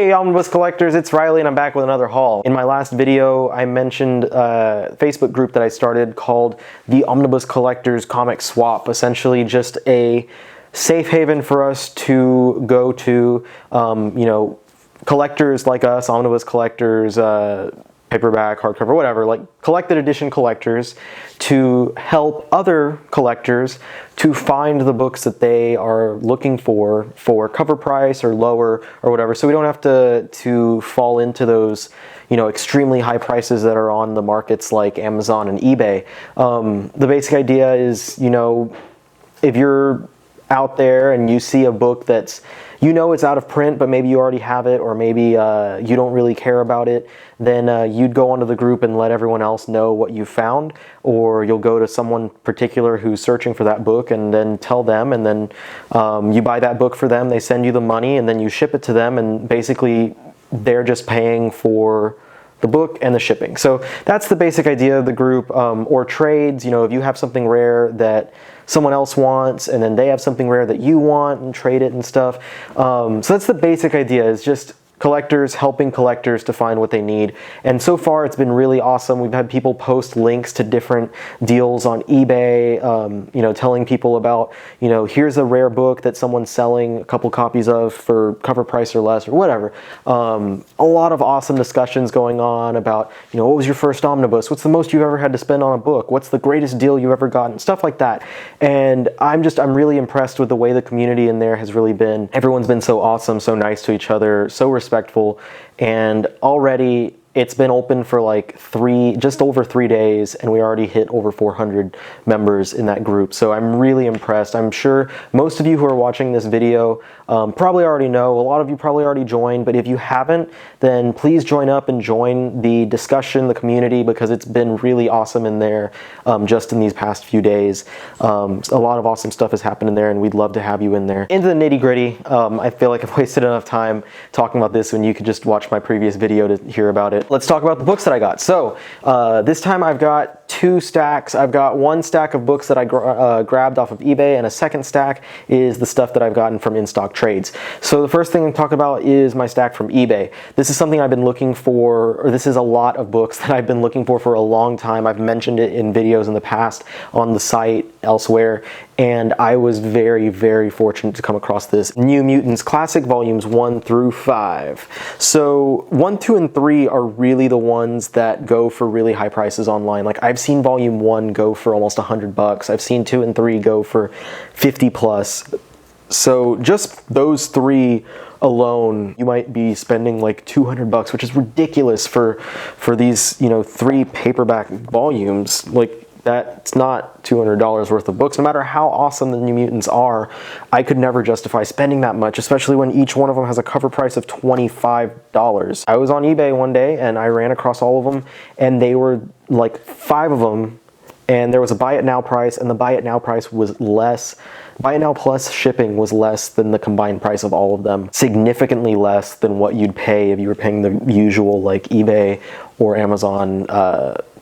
Hey Omnibus Collectors, it's Riley and I'm back with another haul. In my last video, I mentioned a Facebook group that I started called the Omnibus Collectors Comic Swap. Essentially just a safe haven for us to go to, collectors like us, Omnibus collectors, paperback, hardcover, whatever, like collected edition collectors, to help other collectors to find the books that they are looking for cover price or lower or whatever, so we don't have to fall into those extremely high prices that are on the markets like Amazon and eBay. The basic idea is, if you're out there and you see a book that's it's out of print, but maybe you already have it, or maybe you don't really care about it, then you'd go onto the group and let everyone else know what you found, or you'll go to someone particular who's searching for that book and then tell them, and then you buy that book for them, they send you the money, and then you ship it to them, and basically they're just paying for the book and the shipping. So that's the basic idea of the group. Or trades, if you have something rare that someone else wants and then they have something rare that you want, and trade it and stuff. So that's the basic idea, is just collectors helping collectors to find what they need. And so far it's been really awesome. We've had people post links to different deals on eBay, telling people about, here's a rare book that someone's selling a couple copies of for cover price or less, or whatever. A lot of awesome discussions going on about, what was your first omnibus? What's the most you've ever had to spend on a book? What's the greatest deal you've ever gotten? Stuff like that. And I'm really impressed with the way the community in there has really been. Everyone's been so awesome, so nice to each other, so respectful, and already it's been open for like just over 3 days, and we already hit over 400 members in that group. So I'm really impressed. I'm sure most of you who are watching this video probably already know. A lot of you probably already joined, but if you haven't, then please join up and join the discussion, the community, because it's been really awesome in there just in these past few days. A lot of awesome stuff has happened in there, and we'd love to have you in there. Into the nitty gritty, I feel like I've wasted enough time talking about this when you could just watch my previous video to hear about it. Let's talk about the books that I got. So this time I've got 2 stacks. I've got 1 stack of books that I grabbed off of eBay, and a second stack is the stuff that I've gotten from in-stock trades. So the first thing I'm talking about is my stack from eBay. This is something I've been looking for, or this is a lot of books that I've been looking for a long time. I've mentioned it in videos in the past on the site, elsewhere, and I was very, very fortunate to come across this. New Mutants Classic Volumes 1 through 5. So 1, 2, and 3 are really the ones that go for really high prices online. Like, I've seen Volume 1 go for almost $100. I've seen 2 and 3 go for 50 plus. So just those 3 alone, you might be spending like $200, which is ridiculous for these, 3 paperback volumes. Like, that's not $200 worth of books. No matter how awesome the New Mutants are, I could never justify spending that much, especially when each one of them has a cover price of $25. I was on eBay one day and I ran across all of them, and they were like 5 of them, and there was a buy it now price, and the buy it now price was less. Buy it now plus shipping was less than the combined price of all of them. Significantly less than what you'd pay if you were paying the usual like eBay or Amazon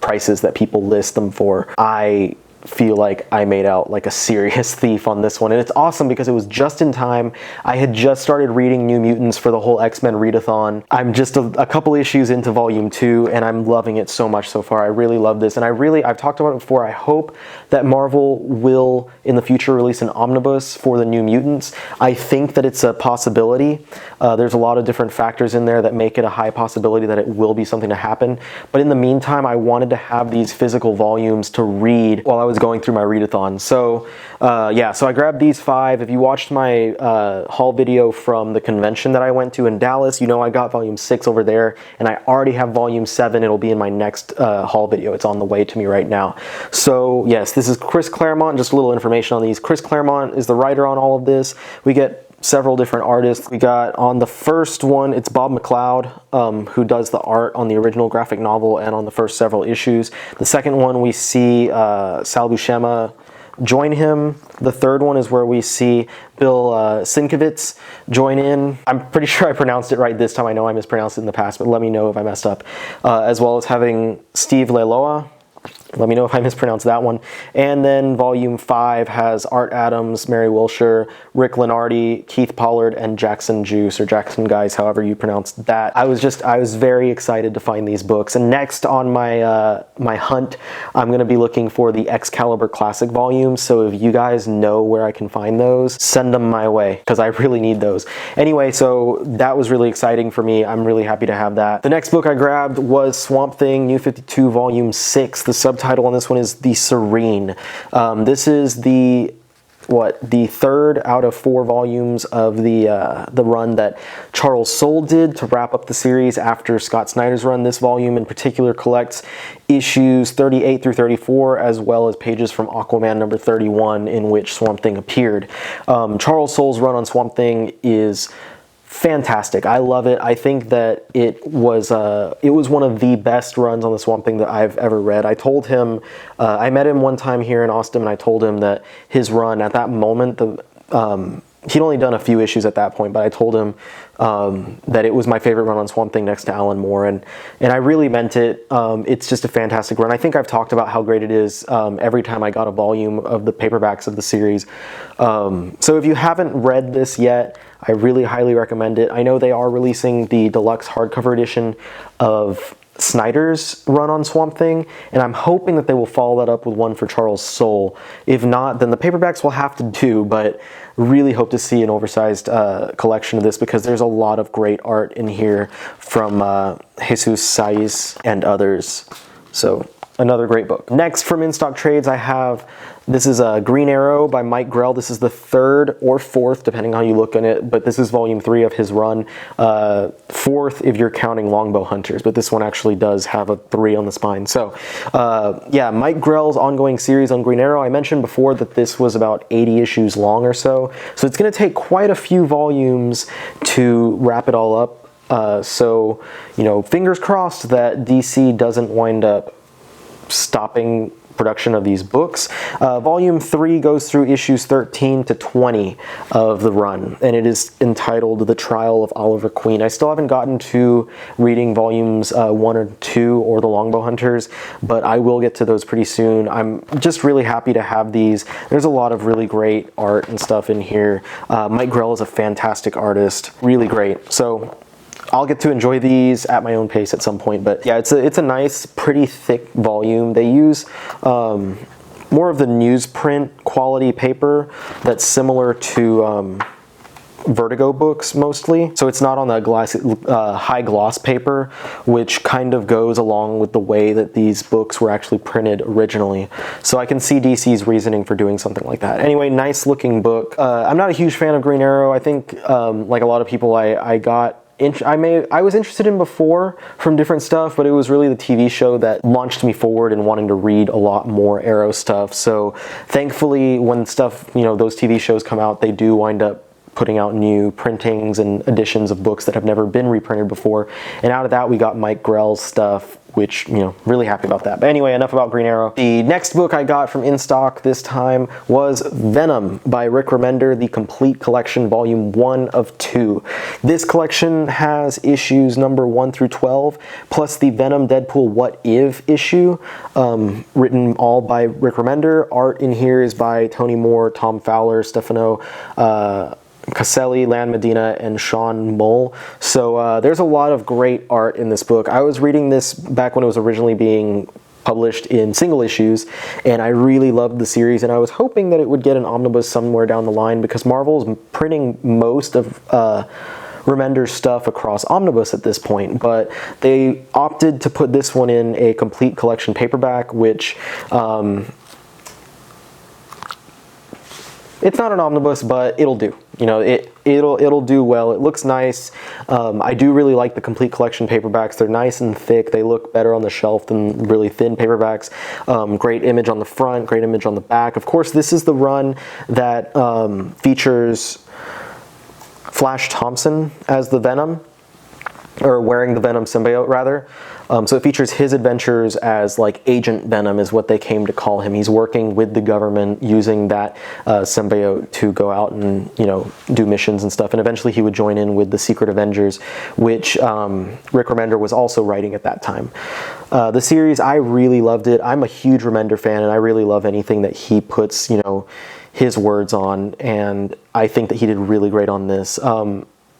prices that people list them for. I feel like I made out like a serious thief on this one, and it's awesome because it was just in time. I had just started reading New Mutants for the whole X-Men readathon. I'm just a couple issues into Volume 2, and I'm loving it so much so far. I really love this, and I've talked about it before. I hope that Marvel will in the future release an omnibus for the New Mutants. I think that it's a possibility. There's a lot of different factors in there that make it a high possibility that it will be something to happen, but in the meantime, I wanted to have these physical volumes to read while I was going through my readathon. So so I grabbed these 5. If you watched my haul video from the convention that I went to in Dallas, I got Volume 6 over there, and I already have Volume 7. It'll be in my next haul video. It's on the way to me right now. So yes, this is Chris Claremont. Just a little information on these. Chris Claremont is the writer on all of this. We get several different artists. We got on the first one, it's Bob McLeod, who does the art on the original graphic novel and on the first several issues. The second one, we see Sal Buscema join him. The third one is where we see Bill Sienkiewicz join in. I'm pretty sure I pronounced it right this time. I know I mispronounced it in the past, but let me know if I messed up. As well as having Steve Leiloa Let me know if I mispronounced that one. And then volume 5 has Art Adams, Mary Wilshire, Rick Lenardi, Keith Pollard, and Jackson Juice, or Jackson Guys, however you pronounce that. I was very excited to find these books. And next on my my hunt, I'm going to be looking for the Excalibur Classic volumes. So if you guys know where I can find those, send them my way, because I really need those. Anyway, so that was really exciting for me. I'm really happy to have that. The next book I grabbed was Swamp Thing, New 52, Volume 6. The subtitle on this one is The Serene. This is the third out of 4 volumes of the run that Charles Soule did to wrap up the series after Scott Snyder's run. This volume in particular collects issues 38 through 34, as well as pages from Aquaman number 31, in which Swamp Thing appeared. Charles Soule's run on Swamp Thing is fantastic. I love it. I think that it was one of the best runs on the Swamp Thing that I've ever read. I told him, I met him one time here in Austin, and I told him that his run at that moment, he'd only done a few issues at that point, but I told him that it was my favorite run on Swamp Thing next to Alan Moore, and I really meant it. It's just a fantastic run. I think I've talked about how great it is every time I got a volume of the paperbacks of the series. So if you haven't read this yet, I really highly recommend it. I know they are releasing the deluxe hardcover edition of Snyder's run on Swamp Thing, and I'm hoping that they will follow that up with one for Charles Soule. If not, then the paperbacks will have to do, but really hope to see an oversized collection of this, because there's a lot of great art in here from Jesus Saiz and others. So another great book. Next from In Stock Trades, I have, this is Green Arrow by Mike Grell. This is the 3rd or 4th, depending on how you look at it, but this is volume 3 of his run. 4th if you're counting Longbow Hunters, but this one actually does have a 3 on the spine. So yeah, Mike Grell's ongoing series on Green Arrow. I mentioned before that this was about 80 issues long or so, so it's going to take quite a few volumes to wrap it all up. So, you know, fingers crossed that DC doesn't wind up stopping production of these books. Volume 3 goes through issues 13 to 20 of the run, and it is entitled The Trial of Oliver Queen. I still haven't gotten to reading volumes 1 or 2 or The Longbow Hunters, but I will get to those pretty soon. I'm just really happy to have these. There's a lot of really great art and stuff in here. Mike Grell is a fantastic artist, really great. So I'll get to enjoy these at my own pace at some point, but yeah, it's a nice, pretty thick volume. They use more of the newsprint quality paper that's similar to Vertigo books mostly. So it's not on the high gloss paper, which kind of goes along with the way that these books were actually printed originally. So I can see DC's reasoning for doing something like that. Anyway, nice looking book. I'm not a huge fan of Green Arrow. I think like a lot of people, I was interested in before from different stuff, but it was really the TV show that launched me forward in wanting to read a lot more Arrow stuff. So thankfully, when stuff, you know, those TV shows come out, they do wind up putting out new printings and editions of books that have never been reprinted before. And out of that, we got Mike Grell's stuff, which, you know, really happy about that. But anyway, enough about Green Arrow. The next book I got from In Stock this time was Venom by Rick Remender, the complete collection, volume 1 of 2. This collection has issues number 1 through 12, plus the Venom Deadpool What If issue, written all by Rick Remender. Art in here is by Tony Moore, Tom Fowler, Stefano Caselli, Lan Medina, and Sean Mull. So there's a lot of great art in this book. I was reading this back when it was originally being published in single issues, and I really loved the series, and I was hoping that it would get an omnibus somewhere down the line, because Marvel is printing most of Remender's stuff across omnibus at this point, but they opted to put this one in a complete collection paperback, which it's not an omnibus, but it'll do. You know, it'll do well. It looks nice. I do really like the complete collection paperbacks. They're nice and thick. They look better on the shelf than really thin paperbacks. Great image on the front, great image on the back. Of course, this is the run that features Flash Thompson as the Venom, or wearing the Venom symbiote rather. So it features his adventures as like Agent Venom is what they came to call him. He's working with the government using that symbiote to go out and, you know, do missions and stuff. And eventually he would join in with the Secret Avengers, which Rick Remender was also writing at that time. The series, I really loved it. I'm a huge Remender fan, and I really love anything that he puts, his words on, and I think that he did really great on this.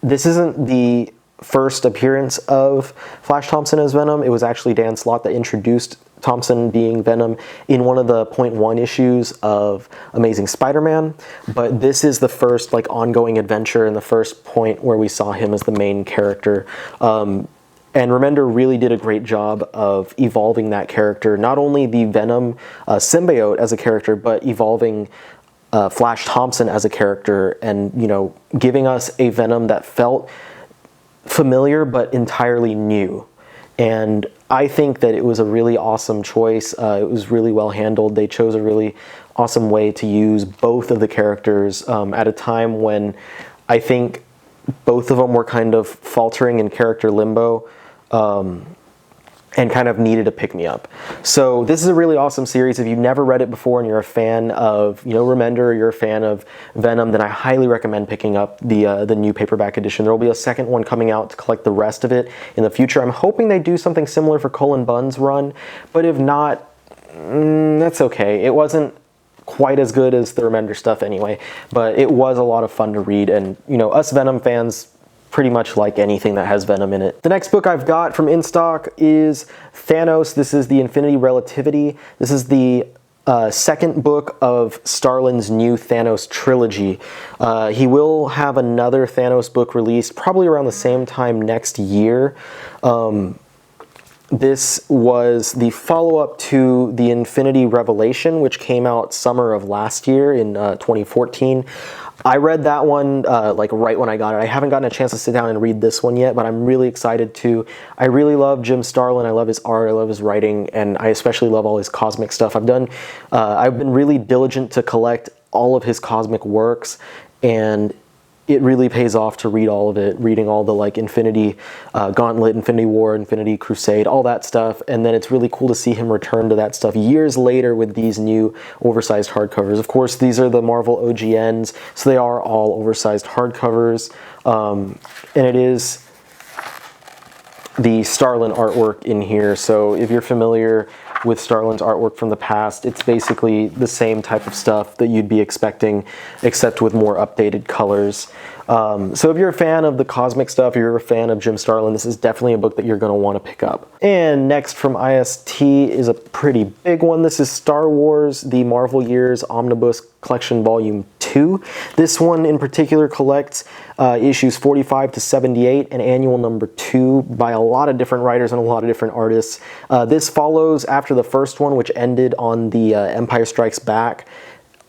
This isn't the first appearance of Flash Thompson as Venom. It was actually Dan Slott that introduced Thompson being Venom in one of the .1 issues of Amazing Spider-Man, but this is the first ongoing adventure and the first point where we saw him as the main character. And Remender really did a great job of evolving that character, not only the Venom symbiote as a character, but evolving Flash Thompson as a character, and giving us a Venom that felt familiar but entirely new. And I think that it was a really awesome choice. It was really well handled. They chose a really awesome way to use both of the characters at a time when I think both of them were kind of faltering in character limbo. And kind of needed a pick-me-up. So this is a really awesome series. If you've never read it before and you're a fan of Remender, or you're a fan of Venom, then I highly recommend picking up the new paperback edition. There will be a second one coming out to collect the rest of it in the future. I'm hoping they do something similar for Cullen Bunn's run, but if not, that's okay. It wasn't quite as good as the Remender stuff anyway, but it was a lot of fun to read, and us Venom fans pretty much like anything that has Venom in it. The next book I've got from InStock is Thanos. This is the Infinity Relativity. This is the second book of Starlin's new Thanos trilogy. He will have another Thanos book released probably around the same time next year. This was the follow-up to the Infinity Revelation, which came out summer of last year in 2014. I read that one right when I got it. I haven't gotten a chance to sit down and read this one yet, but I'm really excited to. I really love Jim Starlin. I love his art. I love his writing, and I especially love all his cosmic stuff. I've been really diligent to collect all of his cosmic works, and it really pays off to read all of it, reading all the Infinity Gauntlet, Infinity War, Infinity Crusade, all that stuff. And then it's really cool to see him return to that stuff years later with these new oversized hardcovers. Of course, these are the Marvel OGNs, so they are all oversized hardcovers. And it is the Starlin artwork in here. So if you're familiar with Starlin's artwork from the past, it's basically the same type of stuff that you'd be expecting, except with more updated colors. So if you're a fan of the cosmic stuff, if you're a fan of Jim Starlin, this is definitely a book that you're going to want to pick up. And next from IST is a pretty big one. This is Star Wars, The Marvel Years Omnibus Collection Volume 2. This one in particular collects issues 45 to 78 and annual number 2 by a lot of different writers and a lot of different artists. This follows after the first one, which ended on the Empire Strikes Back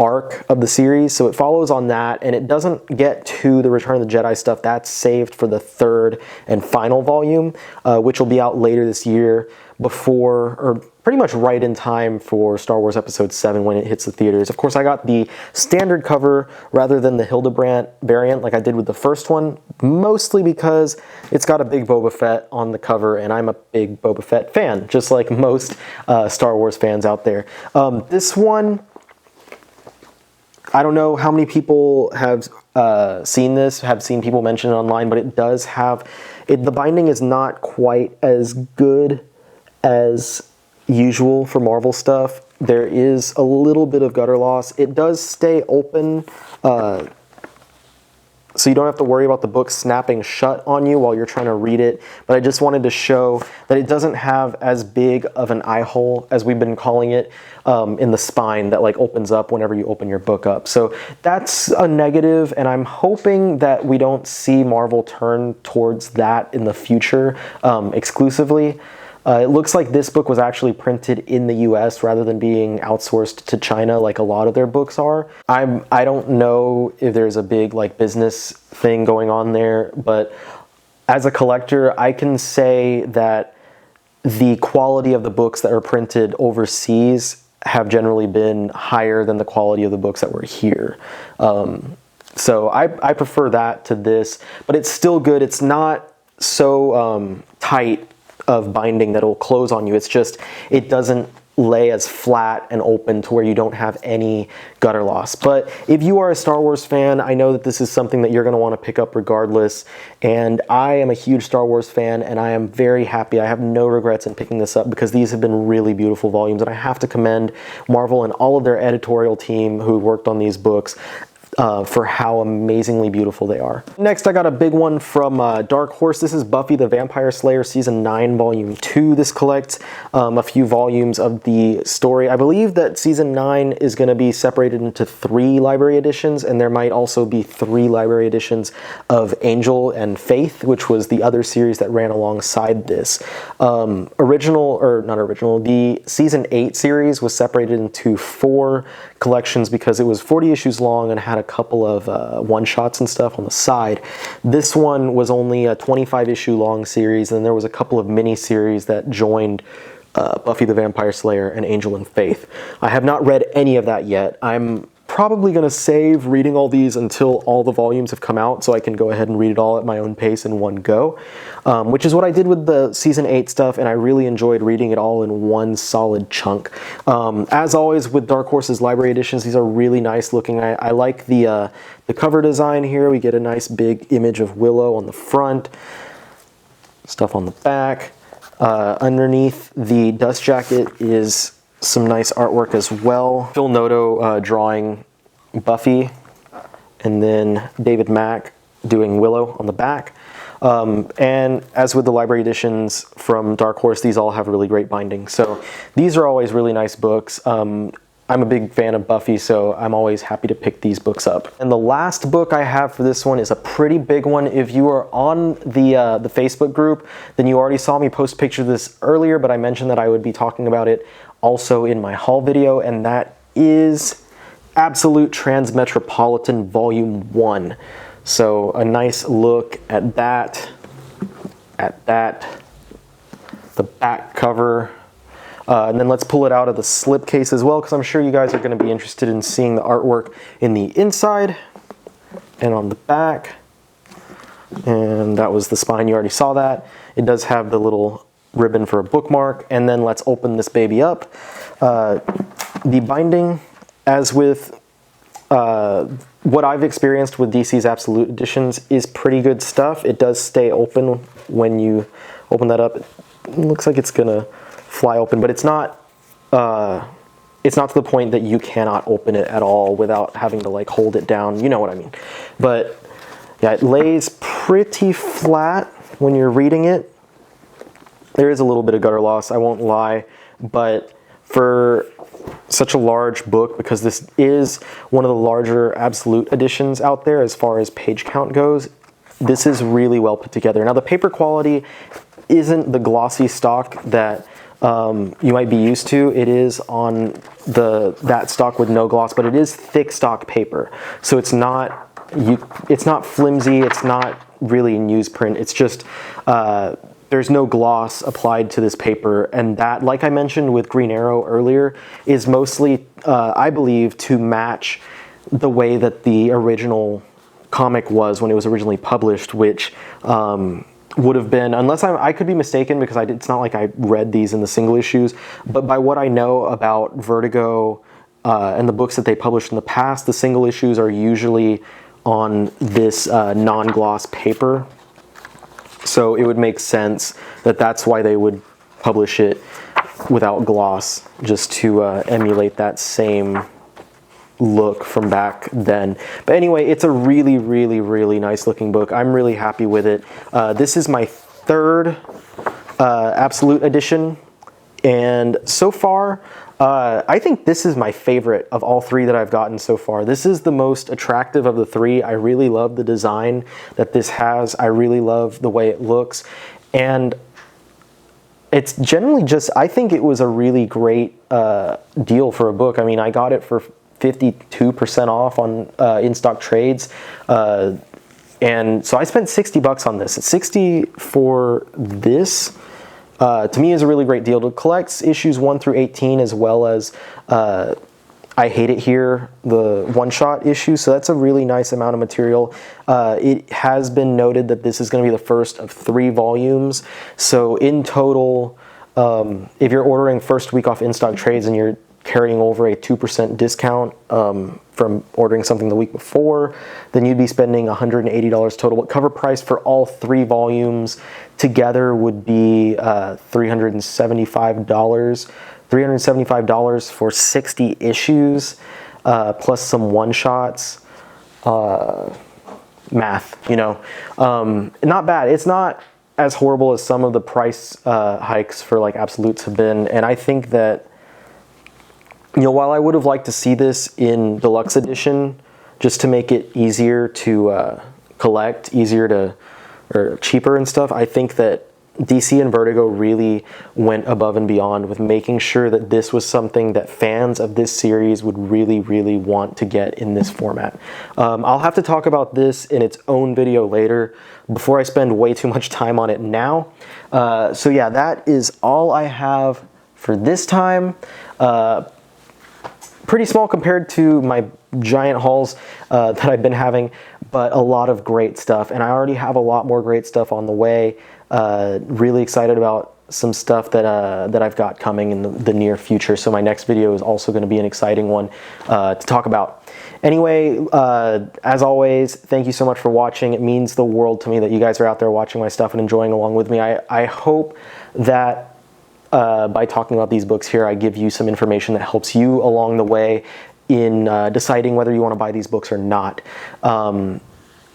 arc of the series, so it follows on that, and it doesn't get to the Return of the Jedi stuff. That's saved for the third and final volume, which will be out later this year, before, or pretty much right in time for Star Wars Episode 7 when it hits the theaters. Of course, I got the standard cover rather than the Hildebrandt variant like I did with the first one, mostly because it's got a big Boba Fett on the cover, and I'm a big Boba Fett fan, just like most Star Wars fans out there. This one, I don't know how many people have seen this, have seen people mention it online, but it does have, the binding is not quite as good as usual for Marvel stuff. There is a little bit of gutter loss. It does stay open, so you don't have to worry about the book snapping shut on you while you're trying to read it. But I just wanted to show that it doesn't have as big of an eye hole, as we've been calling it, in the spine that opens up whenever you open your book up. So that's a negative, and I'm hoping that we don't see Marvel turn towards that in the future exclusively. It looks like this book was actually printed in the US rather than being outsourced to China like a lot of their books are. I don't know if there's a big business thing going on there, but as a collector, I can say that the quality of the books that are printed overseas have generally been higher than the quality of the books that were here. So I prefer that to this, but it's still good. It's not so tight of binding that will close on you. It's just, it doesn't lay as flat and open to where you don't have any gutter loss. But if you are a Star Wars fan, I know that this is something that you're going to want to pick up regardless. And I am a huge Star Wars fan, and I am very happy. I have no regrets in picking this up because these have been really beautiful volumes. And I have to commend Marvel and all of their editorial team who worked on these books for how amazingly beautiful they are. Next, I got a big one from Dark Horse. This is Buffy the Vampire Slayer Season 9, Volume 2. This collects a few volumes of the story. I believe that Season 9 is going to be separated into 3 library editions, and there might also be 3 library editions of Angel and Faith, which was the other series that ran alongside this. The Season 8 series was separated into 4 collections because it was 40 issues long and had a couple of one-shots and stuff on the side. This one was only a 25-issue long series, and there was a couple of mini-series that joined Buffy the Vampire Slayer and Angel and Faith. I have not read any of that yet. I'm probably going to save reading all these until all the volumes have come out so I can go ahead and read it all at my own pace in one go, which is what I did with the Season 8 stuff, and I really enjoyed reading it all in one solid chunk. As always with Dark Horse's library editions, these are really nice looking. I like the cover design here. We get a nice big image of Willow on the front, stuff on the back. Underneath the dust jacket is some nice artwork as well. Phil Noto drawing Buffy, and then David Mack doing Willow on the back. And as with the library editions from Dark Horse, these all have really great bindings. So these are always really nice books. I'm a big fan of Buffy, so I'm always happy to pick these books up. And the last book I have for this one is a pretty big one. If you are on the Facebook group, then you already saw me post pictures of this earlier, but I mentioned that I would be talking about it also in my haul video, and that is Absolute Transmetropolitan Volume 1. So a nice look at that, the back cover. And then let's pull it out of the slipcase as well, because I'm sure you guys are going to be interested in seeing the artwork in the inside and on the back. And that was the spine, you already saw that. It does have the little ribbon for a bookmark. And then let's open this baby up. The binding, as with what I've experienced with DC's Absolute Editions, is pretty good stuff. It does stay open when you open that up. It looks like it's gonna fly open, but it's not to the point that you cannot open it at all without having to like hold it down. You know what I mean. But yeah, it lays pretty flat when you're reading it. There is a little bit of gutter loss, I won't lie, but for such a large book, because this is one of the larger Absolute editions out there as far as page count goes, this is really well put together. Now the paper quality isn't the glossy stock that you might be used to. It is on that stock with no gloss, but it is thick stock paper. So it's not flimsy, it's not really newsprint, it's just there's no gloss applied to this paper, and that, like I mentioned with Green Arrow earlier, is mostly, I believe, to match the way that the original comic was when it was originally published, which would have been, unless I could be mistaken, because it's not like I read these in the single issues, but by what I know about Vertigo and the books that they published in the past, the single issues are usually on this non-gloss paper. So it would make sense that that's why they would publish it without gloss, just to emulate that same look from back then. But anyway, it's a really, really, really nice looking book. I'm really happy with it. This is my third Absolute edition, and so far, I think this is my favorite of all 3 that I've gotten so far. This is the most attractive of the 3. I really love the design that this has. I really love the way it looks. And it's generally just, I think it was a really great deal for a book. I mean, I got it for 52% off on in-stock trades. And so I spent $60 on this. It's $60 for this. To me is a really great deal. It collects issues 1 through 18, as well as I Hate It Here, the one-shot issue. So that's a really nice amount of material. It has been noted that this is going to be the first of 3 volumes. So in total, If you're ordering first week off in-stock trades and you're carrying over a 2% discount from ordering something the week before, then you'd be spending $180 total. But cover price for all 3 volumes together would be $375. $375 for 60 issues, plus some one-shots. Math, you know. Not bad. It's not as horrible as some of the price hikes for like absolutes have been. And I think that, you know, while I would have liked to see this in deluxe edition, just to make it easier to collect, or cheaper and stuff, I think that DC and Vertigo really went above and beyond with making sure that this was something that fans of this series would really, really want to get in this format. I'll have to talk about this in its own video later before I spend way too much time on it now. So yeah, that is all I have for this time. Pretty small compared to my giant hauls that I've been having, but a lot of great stuff. And I already have a lot more great stuff on the way. Really excited about some stuff that I've got coming in the near future. So my next video is also going to be an exciting one to talk about. Anyway, as always, thank you so much for watching. It means the world to me that you guys are out there watching my stuff and enjoying along with me. I hope that by talking about these books here, I give you some information that helps you along the way in deciding whether you want to buy these books or not.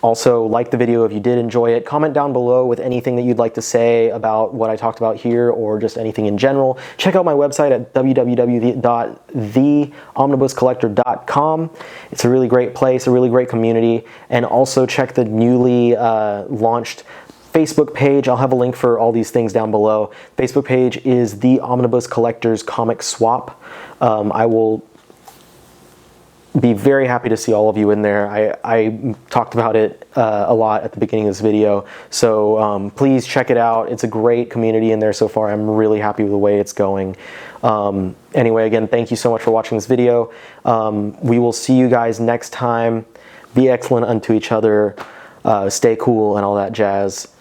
Also, like the video if you did enjoy it. Comment down below with anything that you'd like to say about what I talked about here or just anything in general. Check out my website at www.theomnibuscollector.com. It's a really great place, a really great community. And also check the newly launched Facebook page. I'll have a link for all these things down below. Facebook page is the Omnibus Collectors Comic Swap. I will be very happy to see all of you in there. I talked about it a lot at the beginning of this video, so please check it out. It's a great community in there so far. I'm really happy with the way it's going. Anyway, again, thank you so much for watching this video. We will see you guys next time. Be excellent unto each other. Stay cool and all that jazz.